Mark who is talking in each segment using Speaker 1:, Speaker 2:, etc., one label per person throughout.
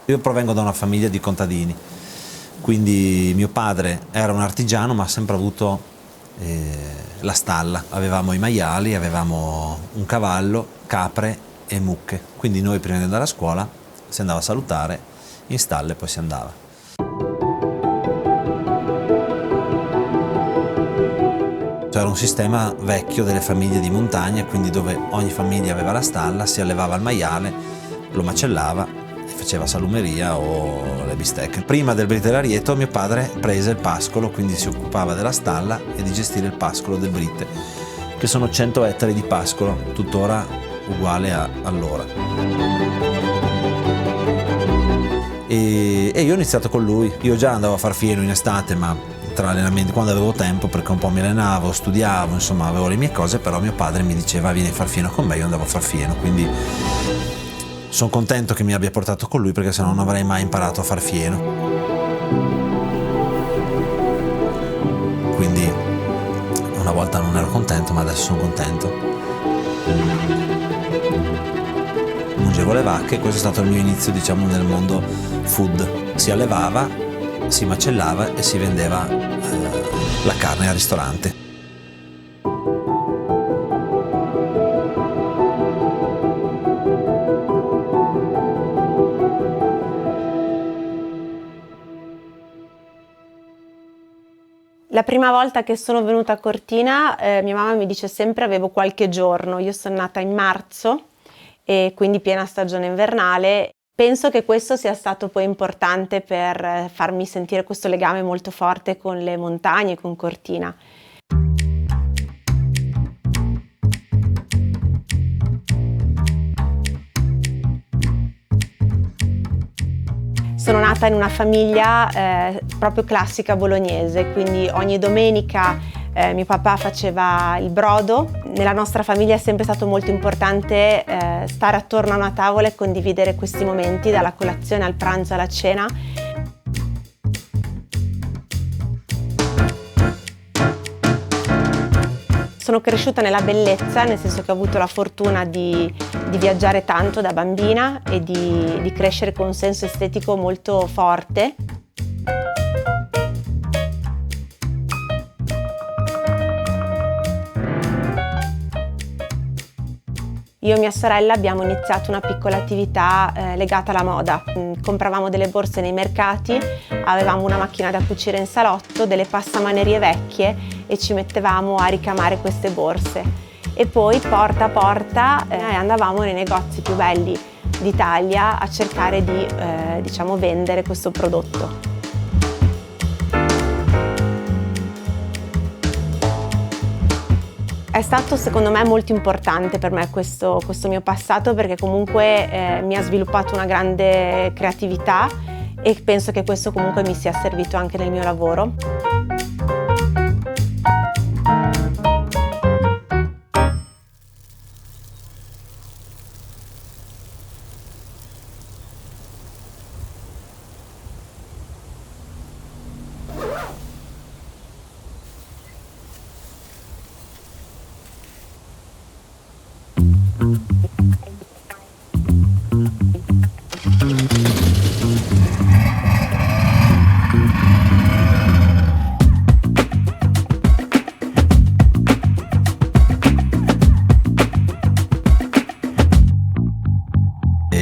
Speaker 1: Io provengo da una famiglia di contadini, quindi mio padre era un artigiano ma ha sempre avuto la stalla. Avevamo i maiali, avevamo un cavallo, capre e mucche, quindi noi prima di andare a scuola si andava a salutare in stalla e poi si andava. Era un sistema vecchio delle famiglie di montagna, quindi dove ogni famiglia aveva la stalla, si allevava il maiale, lo macellava e faceva salumeria o le bistecche. Prima del Brite d'Arietto mio padre prese il pascolo, quindi si occupava della stalla e di gestire il pascolo del Brite, che sono 100 ettari di pascolo, tuttora uguale a allora. E io ho iniziato con lui. Io già andavo a far fieno in estate, ma tra allenamenti, quando avevo tempo, perché un po' mi allenavo, studiavo, insomma avevo le mie cose, però mio padre mi diceva vieni a far fieno con me, io andavo a far fieno, quindi sono contento che mi abbia portato con lui, perché sennò non avrei mai imparato a far fieno. Quindi una volta non ero contento, ma adesso sono contento. Mungevo le vacche, questo è stato il mio inizio, diciamo, nel mondo food. Si allevava, si macellava e si vendeva la carne al ristorante.
Speaker 2: La prima volta che sono venuta a Cortina, mia mamma mi dice sempre avevo qualche giorno. Io sono nata in marzo e quindi piena stagione invernale. Penso che questo sia stato poi importante per farmi sentire questo legame molto forte con le montagne, con Cortina. Sono nata in una famiglia proprio classica bolognese, quindi ogni domenica mio papà faceva il brodo. Nella nostra famiglia è sempre stato molto importante stare attorno a una tavola e condividere questi momenti, dalla colazione al pranzo alla cena. Sono cresciuta nella bellezza, nel senso che ho avuto la fortuna di viaggiare tanto da bambina e di crescere con un senso estetico molto forte. Io e mia sorella abbiamo iniziato una piccola attività legata alla moda. Compravamo delle borse nei mercati, avevamo una macchina da cucire in salotto, delle passamanerie vecchie e ci mettevamo a ricamare queste borse. E poi porta a porta andavamo nei negozi più belli d'Italia a cercare di vendere questo prodotto. È stato secondo me molto importante per me questo mio passato, perché comunque mi ha sviluppato una grande creatività e penso che questo comunque mi sia servito anche nel mio lavoro.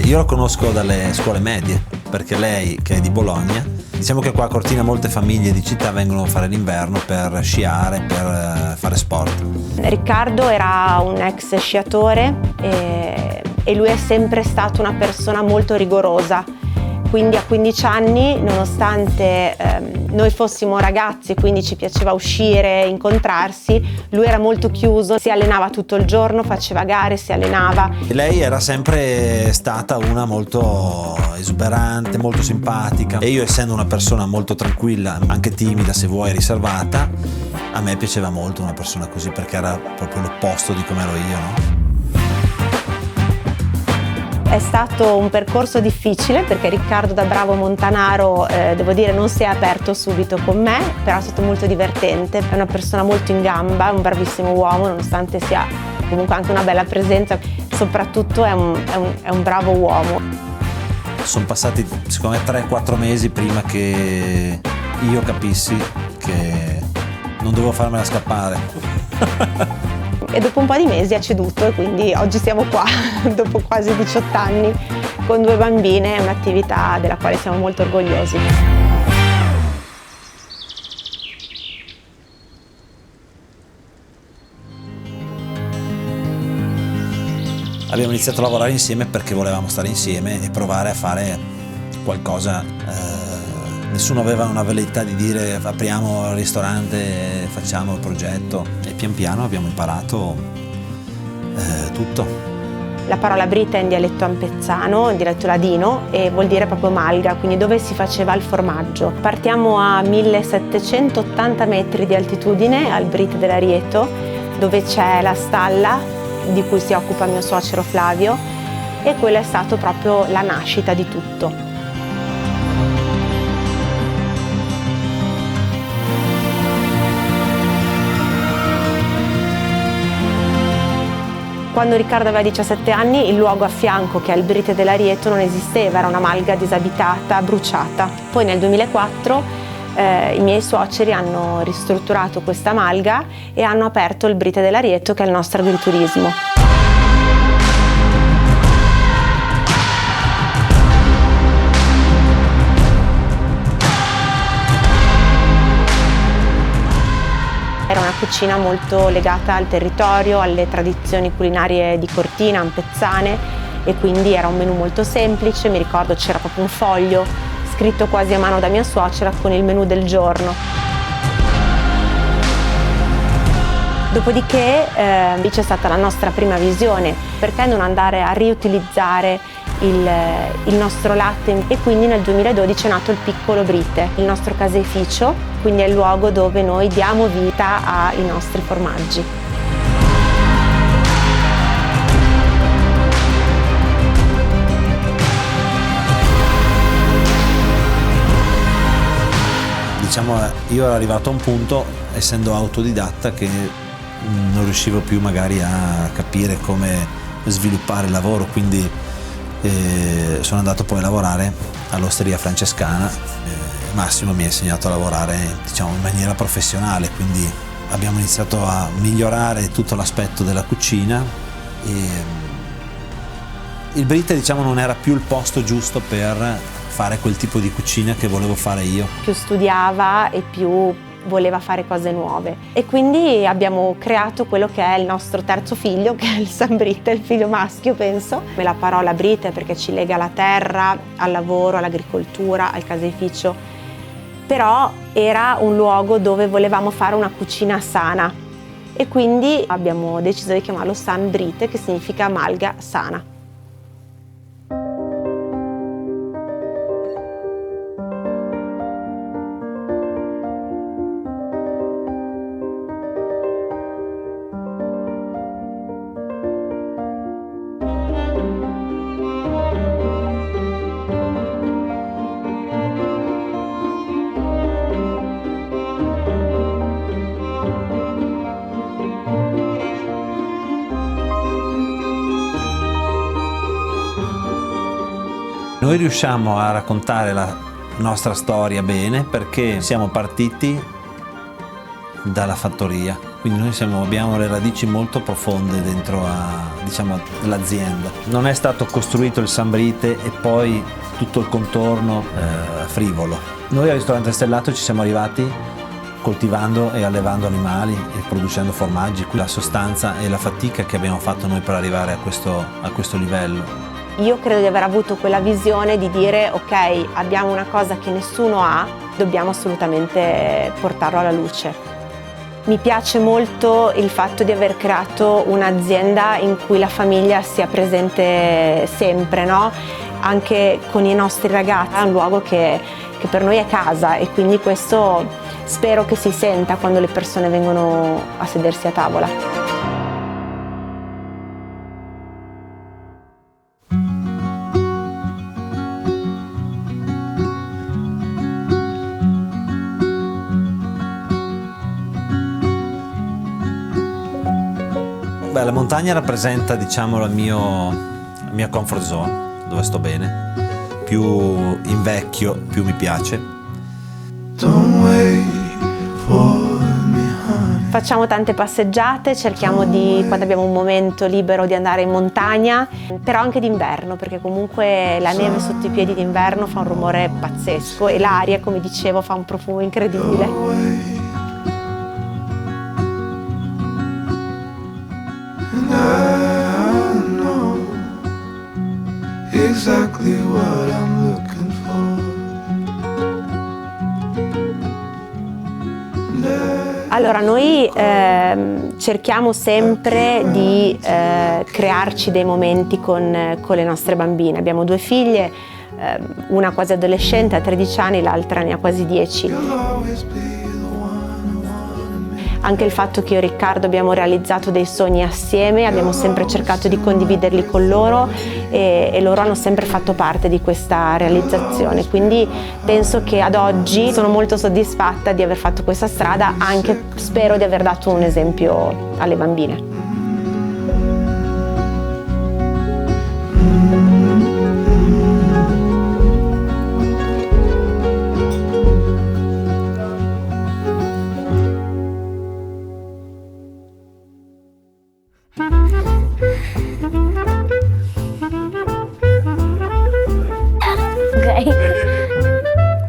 Speaker 1: Io lo conosco dalle scuole medie, perché lei, che è di Bologna, diciamo che qua a Cortina molte famiglie di città vengono a fare l'inverno per sciare, per fare sport.
Speaker 2: Riccardo era un ex sciatore e lui è sempre stato una persona molto rigorosa. Quindi a 15 anni, nonostante noi fossimo ragazzi, quindi ci piaceva uscire, incontrarsi, lui era molto chiuso, si allenava tutto il giorno, faceva gare, si allenava.
Speaker 1: Lei era sempre stata una molto esuberante, molto simpatica, e io, essendo una persona molto tranquilla, anche timida se vuoi, riservata, a me piaceva molto una persona così, perché era proprio l'opposto di come ero io, no?
Speaker 2: È stato un percorso difficile, perché Riccardo, da bravo montanaro, devo dire, non si è aperto subito con me, però è stato molto divertente. È una persona molto in gamba, un bravissimo uomo, nonostante sia comunque anche una bella presenza, soprattutto è un bravo uomo.
Speaker 1: sono passati secondo me 3-4 mesi prima che io capissi che non dovevo farmela scappare.
Speaker 2: E dopo un po' di mesi ha ceduto e quindi oggi siamo qua, dopo quasi 18 anni, con 2 bambine, è un'attività della quale siamo molto orgogliosi.
Speaker 1: Abbiamo iniziato a lavorare insieme perché volevamo stare insieme e provare a fare qualcosa. Nessuno aveva una velleità di dire apriamo il ristorante, facciamo il progetto, e pian piano abbiamo imparato tutto.
Speaker 2: La parola brita è in dialetto ampezzano, in dialetto ladino, e vuol dire proprio malga, quindi dove si faceva il formaggio. Partiamo a 1780 metri di altitudine al Brite dell'Arieto, dove c'è la stalla di cui si occupa mio suocero Flavio, e quella è stata proprio la nascita di tutto. Quando Riccardo aveva 17 anni, il luogo a fianco, che è il Brite dell'Arieto, non esisteva, era una malga disabitata, bruciata. Poi nel 2004 i miei suoceri hanno ristrutturato questa malga e hanno aperto il Brite dell'Arieto, che è il nostro agriturismo. Era una cucina molto legata al territorio, alle tradizioni culinarie di Cortina, ampezzane, e quindi era un menù molto semplice. Mi ricordo c'era proprio un foglio scritto quasi a mano da mia suocera con il menù del giorno. Dopodiché c'è stata la nostra prima visione: perché non andare a riutilizzare il nostro latte, e quindi nel 2012 è nato il Piccolo Brite, il nostro caseificio, quindi è il luogo dove noi diamo vita ai nostri formaggi.
Speaker 1: Diciamo, io ero arrivato a un punto, essendo autodidatta, che non riuscivo più magari a capire come sviluppare il lavoro, quindi sono andato poi a lavorare all'Osteria Francescana. Massimo mi ha insegnato a lavorare, diciamo, in maniera professionale, quindi abbiamo iniziato a migliorare tutto l'aspetto della cucina e il Brite, diciamo, non era più il posto giusto per fare quel tipo di cucina che volevo fare io.
Speaker 2: Più studiava e più voleva fare cose nuove, e quindi abbiamo creato quello che è il nostro terzo figlio, che è il San Brite, il figlio maschio, penso. La parola Brite perché ci lega alla terra, al lavoro, all'agricoltura, al caseificio, però era un luogo dove volevamo fare una cucina sana, e quindi abbiamo deciso di chiamarlo San Brite, che significa malga sana.
Speaker 1: Noi riusciamo a raccontare la nostra storia bene perché siamo partiti dalla fattoria, quindi noi abbiamo le radici molto profonde dentro l'azienda. Non è stato costruito il San Brite e poi tutto il contorno frivolo. Noi al ristorante stellato ci siamo arrivati coltivando e allevando animali e producendo formaggi. La sostanza e la fatica che abbiamo fatto noi per arrivare a questo livello.
Speaker 2: Io credo di aver avuto quella visione di dire: ok, abbiamo una cosa che nessuno ha, dobbiamo assolutamente portarlo alla luce. Mi piace molto il fatto di aver creato un'azienda in cui la famiglia sia presente sempre, no? Anche con i nostri ragazzi. È un luogo che per noi è casa, e quindi questo spero che si senta quando le persone vengono a sedersi a tavola.
Speaker 1: La montagna rappresenta, diciamo, la mia comfort zone, dove sto bene. più invecchio, più mi piace.
Speaker 3: Don't wait for me, honey.
Speaker 2: Facciamo tante passeggiate, cerchiamo quando abbiamo un momento libero di andare in montagna, però anche d'inverno, perché comunque la neve sotto i piedi d'inverno fa un rumore pazzesco e l'aria, come dicevo, fa un profumo incredibile.
Speaker 3: And I know exactly what I'm looking for.
Speaker 2: Allora, noi cerchiamo sempre di crearci dei momenti con le nostre bambine. Abbiamo 2 figlie, una quasi adolescente a 13 anni, l'altra ne ha quasi 10.
Speaker 3: You'll always be the one I wanna make.
Speaker 2: Anche il fatto che io e Riccardo abbiamo realizzato dei sogni assieme, abbiamo sempre cercato di condividerli con loro e loro hanno sempre fatto parte di questa realizzazione. Quindi penso che ad oggi sono molto soddisfatta di aver fatto questa strada, anche spero di aver dato un esempio alle bambine.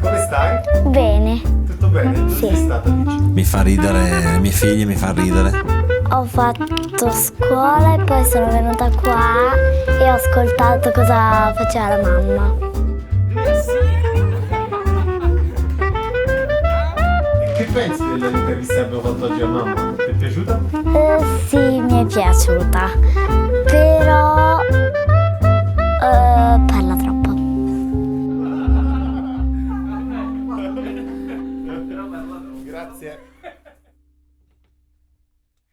Speaker 4: Come stai?
Speaker 5: Bene,
Speaker 4: Tutto bene? Dove sei stata, dici?
Speaker 1: Mi fa ridere, i miei figli mi fanno ridere.
Speaker 5: ho fatto scuola e poi sono venuta qua e ho ascoltato cosa faceva la mamma.
Speaker 4: E che pensi dell'intervista che abbiamo fatto oggi a mamma? Ti è piaciuta?
Speaker 5: Sì, mi è piaciuta, però